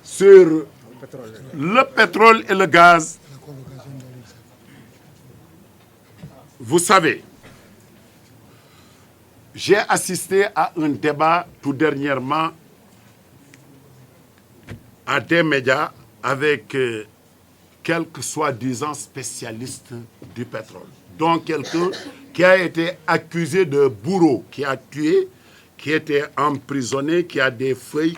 Sur le pétrole et le gaz, vous savez, j'ai assisté à un débat tout dernièrement à des médias avec quelques soi-disant spécialistes du pétrole, dont quelqu'un qui a été accusé de bourreau, qui a tué, qui était emprisonné, qui a des feuilles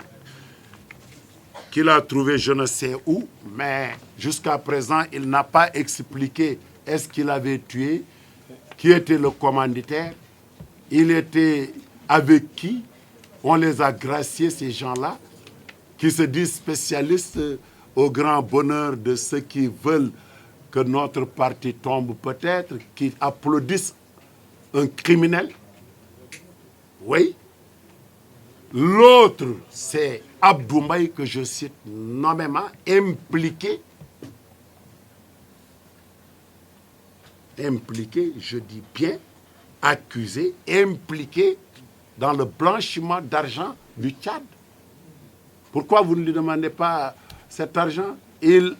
qu'il a trouvé je ne sais où, mais jusqu'à présent, il n'a pas expliqué est-ce qu'il avait tué, qui était le commanditaire, il était avec qui, on les a graciés, ces gens-là, qui se disent spécialistes au grand bonheur de ceux qui veulent que notre parti tombe peut-être, qui applaudissent un criminel. Oui. L'autre, c'est Abdoumbaye, que je cite nommément, impliqué, je dis bien, accusé, impliqué dans le blanchiment d'argent du Tchad. Pourquoi vous ne lui demandez pas cet argent? Il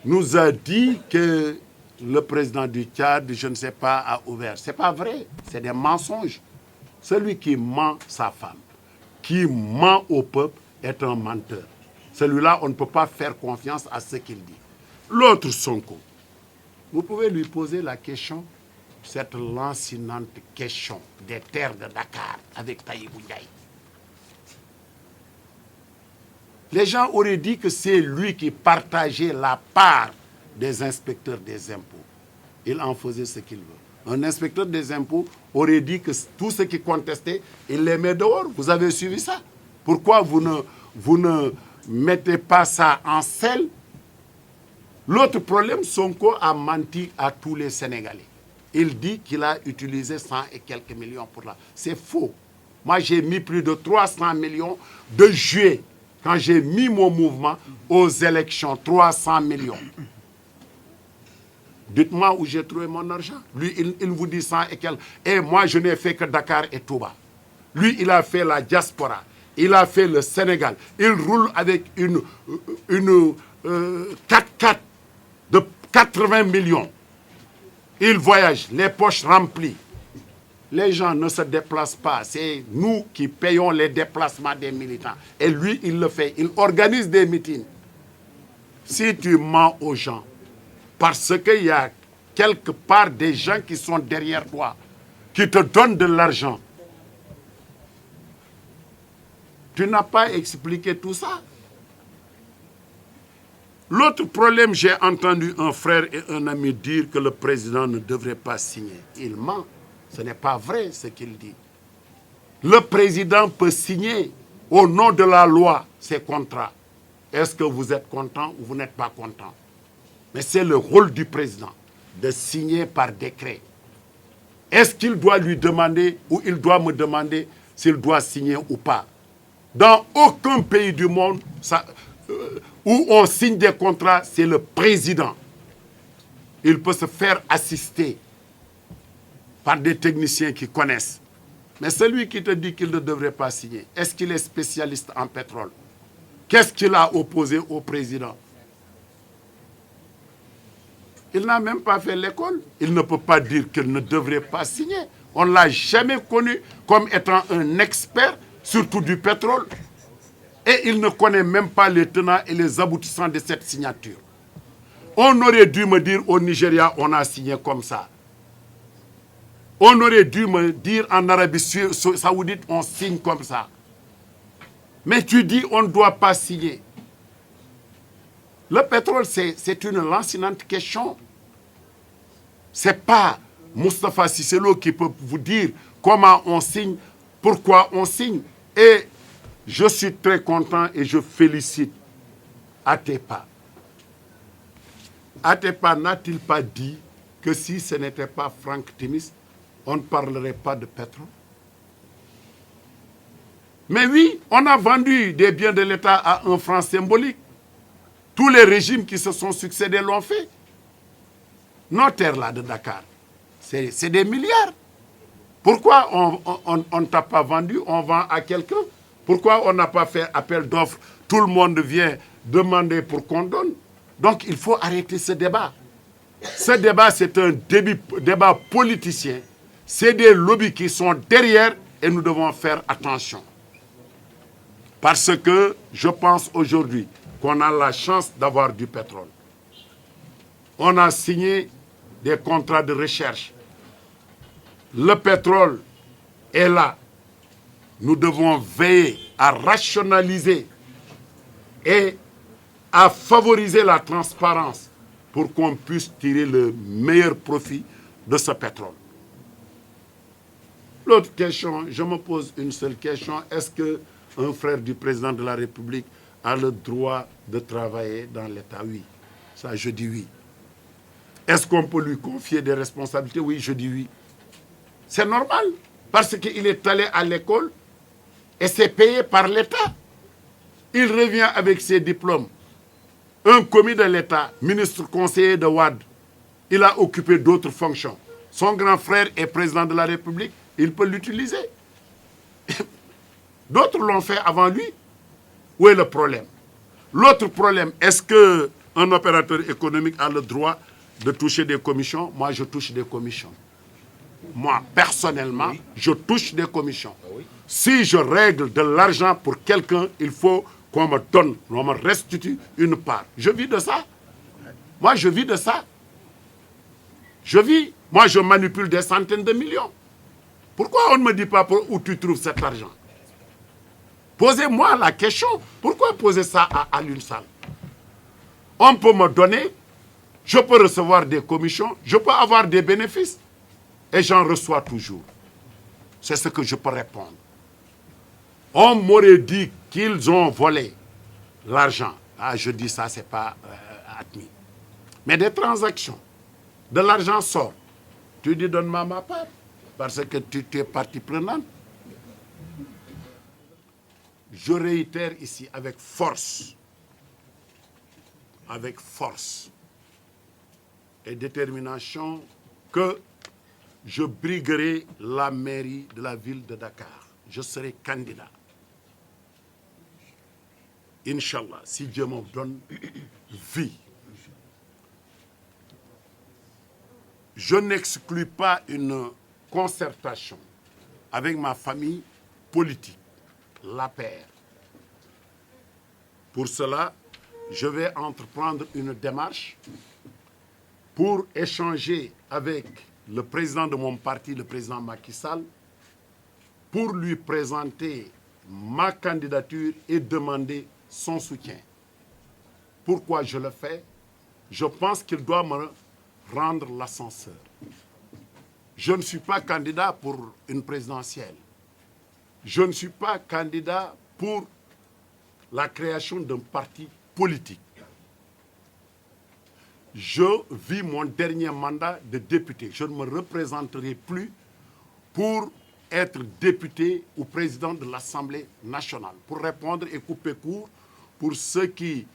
nous a dit que le président du Tchad, je ne sais pas, a ouvert. Ce n'est pas vrai, c'est des mensonges. Celui qui ment sa femme, qui ment au peuple, est un menteur. Celui-là, on ne peut pas faire confiance à ce qu'il dit. L'autre Sonko, vous pouvez lui poser la question, cette lancinante question des terres de Dakar avec Taïbou Ndiaye. Les gens auraient dit que c'est lui qui partageait la part des inspecteurs des impôts. Il en faisait ce qu'il veut. Un inspecteur des impôts aurait dit que tout ce qui contestait, il les met dehors. Vous avez suivi ça? Pourquoi vous ne mettez pas ça en selle? L'autre problème, Sonko a menti à tous les Sénégalais. Il dit qu'il a utilisé 100 et quelques millions pour là. C'est faux. Moi, j'ai mis plus de 300 millions de juillet. Quand j'ai mis mon mouvement aux élections, 300 millions. Dites-moi où j'ai trouvé mon argent. Lui, il vous dit 100 et quelques. Et moi, je n'ai fait que Dakar et Touba. Lui, il a fait la diaspora. Il a fait le Sénégal. Il roule avec une 4x4 de 80 millions. Il voyage, les poches remplies. Les gens ne se déplacent pas. C'est nous qui payons les déplacements des militants. Et lui, il le fait. Il organise des meetings. Si tu mens aux gens, parce qu'il y a quelque part des gens qui sont derrière toi, qui te donnent de l'argent, tu n'as pas expliqué tout ça. L'autre problème, j'ai entendu un frère et un ami dire que le président ne devrait pas signer. Il ment. Ce n'est pas vrai ce qu'il dit. Le président peut signer au nom de la loi ses contrats. Est-ce que vous êtes content ou vous n'êtes pas content? Mais c'est le rôle du président de signer par décret. Est-ce qu'il doit lui demander ou il doit me demander s'il doit signer ou pas? Dans aucun pays du monde où on signe des contrats, c'est le président. Il peut se faire assister par des techniciens qui connaissent. Mais celui qui te dit qu'il ne devrait pas signer, est-ce qu'il est spécialiste en pétrole? Qu'est-ce qu'il a opposé au président? Il n'a même pas fait l'école. Il ne peut pas dire qu'il ne devrait pas signer. On ne l'a jamais connu comme étant un expert, surtout du pétrole. Et il ne connaît même pas les tenants et les aboutissants de cette signature. On aurait dû me dire au Nigeria, on a signé comme ça. On aurait dû me dire en Arabie Saoudite, on signe comme ça. Mais tu dis, on ne doit pas signer. Le pétrole, c'est une lancinante question. Ce n'est pas Moustapha Cissé Lo qui peut vous dire comment on signe, pourquoi on signe. Et je suis très content et je félicite Atepa. Atepa n'a-t-il pas dit que si ce n'était pas Franck Timis, on ne parlerait pas de pétrole? Mais oui, on a vendu des biens de l'État à un franc symbolique. Tous les régimes qui se sont succédés l'ont fait. nos terres-là de Dakar, c'est des milliards. Pourquoi on ne t'a pas vendu, on vend à quelqu'un? Pourquoi on n'a pas fait appel d'offres? Tout le monde vient demander pour qu'on donne. Donc il faut arrêter ce débat. Ce débat, c'est un débat politicien. C'est des lobbies qui sont derrière et nous devons faire attention. Parce que je pense aujourd'hui qu'on a la chance d'avoir du pétrole. On a signé des contrats de recherche. Le pétrole est là. Nous devons veiller à rationaliser et à favoriser la transparence pour qu'on puisse tirer le meilleur profit de ce pétrole. L'autre question, je me pose une seule question. Est-ce qu'un frère du président de la République a le droit de travailler dans l'État? Oui. Ça, je dis oui. Est-ce qu'on peut lui confier des responsabilités? Oui, je dis oui. C'est normal, parce qu'il est allé à l'école et c'est payé par l'État. Il revient avec ses diplômes. Un commis de l'État, ministre conseiller de Wade, il a occupé d'autres fonctions. Son grand frère est président de la République, il peut l'utiliser. D'autres l'ont fait avant lui. Où est le problème? L'autre problème, est-ce qu'un opérateur économique a le droit de toucher des commissions? Moi, je touche des commissions. Moi, personnellement, oui, je touche des commissions. Oui. Si je règle de l'argent pour quelqu'un, il faut qu'on me donne, on me restitue une part. Je vis de ça. Moi, je vis de ça. Moi, je manipule des centaines de millions. Pourquoi on ne me dit pas où tu trouves cet argent? Posez-moi la question. Pourquoi poser ça à l'UNSAL? On peut me donner, je peux recevoir des commissions, je peux avoir des bénéfices. Et j'en reçois toujours. C'est ce que je peux répondre. On m'aurait dit qu'ils ont volé l'argent. Ah, je dis ça, ce n'est pas admis. Mais des transactions, de l'argent sort. Tu dis donne-moi ma part, parce que tu es partie prenante. Je réitère ici avec force et détermination que je briguerai la mairie de la ville de Dakar. Je serai candidat. Inch'Allah, si Dieu me donne vie. Je n'exclus pas une concertation avec ma famille politique, l'APR. Pour cela, je vais entreprendre une démarche pour échanger avec le président de mon parti, le président Macky Sall, pour lui présenter ma candidature et demander son soutien. Pourquoi je le fais? Je pense qu'il doit me rendre l'ascenseur. Je ne suis pas candidat pour une présidentielle. Je ne suis pas candidat pour la création d'un parti politique. Je vis mon dernier mandat de député. Je ne me représenterai plus pour être député ou président de l'Assemblée nationale. Pour répondre et couper court, pour ceux qui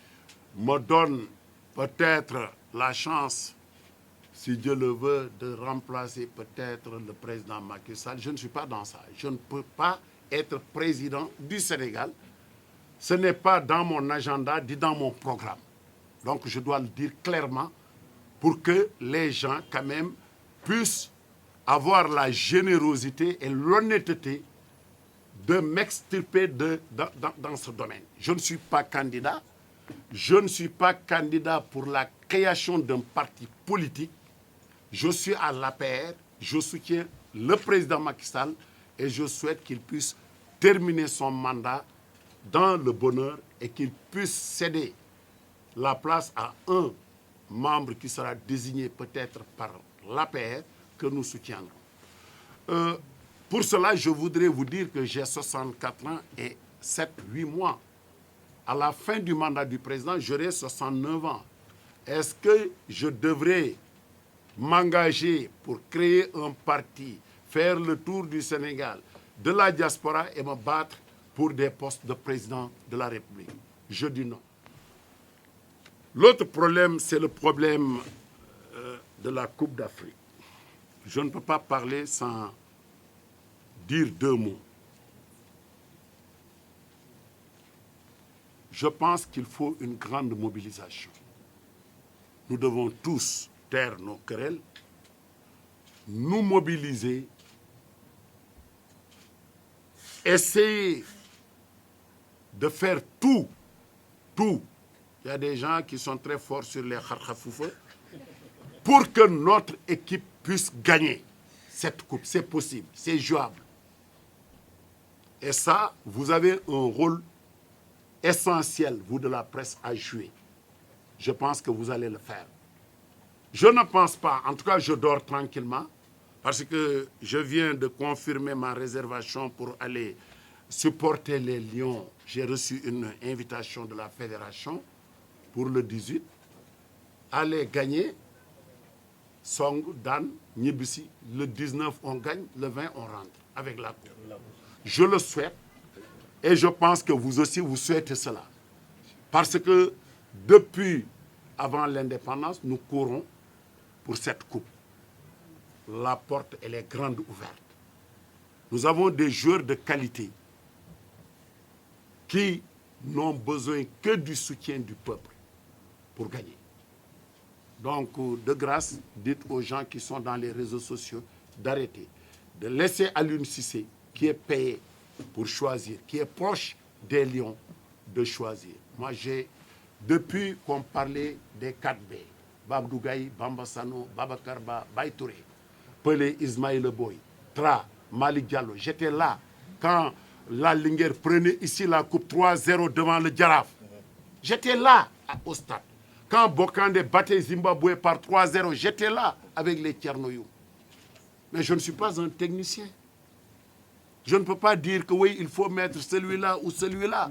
me donnent peut-être la chance, si Dieu le veut, de remplacer peut-être le président Macky Sall, je ne suis pas dans ça. Je ne peux pas être président du Sénégal. Ce n'est pas dans mon agenda, ni dans mon programme. Donc je dois le dire clairement pour que les gens quand même puissent avoir la générosité et l'honnêteté de m'extirper dans ce domaine. Je ne suis pas candidat. Je ne suis pas candidat pour la création d'un parti politique. Je suis à l'APR. Je soutiens le président Macky Sall et je souhaite qu'il puisse terminer son mandat dans le bonheur et qu'il puisse céder la place à un membre qui sera désigné peut-être par l'APR que nous soutiendrons. Pour cela, je voudrais vous dire que j'ai 64 ans et 7-8 mois. À la fin du mandat du président, j'aurai 69 ans. Est-ce que je devrais m'engager pour créer un parti, faire le tour du Sénégal, de la diaspora et me battre pour des postes de président de la République? Je dis non. L'autre problème, c'est le problème de la Coupe d'Afrique, je ne peux pas parler sans dire deux mots. Je pense qu'il faut une grande mobilisation. Nous devons tous taire nos querelles, nous mobiliser, essayer de faire tout. Il y a des gens qui sont très forts sur les kharkhafoufes pour que notre équipe puisse gagner cette coupe. C'est possible, c'est jouable. Et ça, vous avez un rôle essentiel, vous de la presse, à jouer. Je pense que vous allez le faire. Je ne pense pas, en tout cas je dors tranquillement, parce que je viens de confirmer ma réservation pour aller supporter les Lions. J'ai reçu une invitation de la fédération pour le 18. Aller gagner, Song, Dan, Nibisi, le 19 on gagne, le 20 on rentre avec la coupe. Je le souhaite et je pense que vous aussi vous souhaitez cela. Parce que depuis avant l'indépendance, nous courons pour cette coupe. La porte, elle est grande ouverte. Nous avons des joueurs de qualité qui n'ont besoin que du soutien du peuple pour gagner. Donc, de grâce, dites aux gens qui sont dans les réseaux sociaux d'arrêter, de laisser Aliou Cissé, qui est payé pour choisir, qui est proche des Lions, de choisir. Moi, depuis qu'on parlait des 4B, Babdou Gaye, Bamba Sano, Babacar Ba, Baye Touré, Pelé, Ismaïla Boy, Tra, Malick Diallo, j'étais là quand la Linguère prenait ici la coupe 3-0 devant le Jaraaf. J'étais là au stade. Quand Bokande battait Zimbabwe par 3-0, j'étais là avec les Tchernoyou. Mais je ne suis pas un technicien. Je ne peux pas dire que oui, il faut mettre celui-là ou celui-là.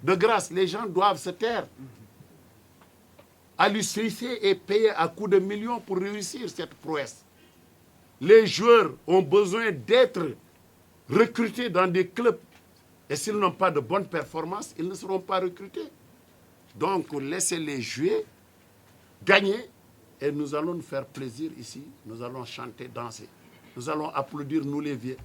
De grâce, les gens doivent se taire. Aliou Cissé est payé à coups de millions pour réussir cette prouesse. Les joueurs ont besoin d'être recrutés dans des clubs. Et s'ils n'ont pas de bonnes performances, ils ne seront pas recrutés. Donc, laissez-les jouer, gagner, et nous allons nous faire plaisir ici. Nous allons chanter, danser. Nous allons applaudir, nous les vieux.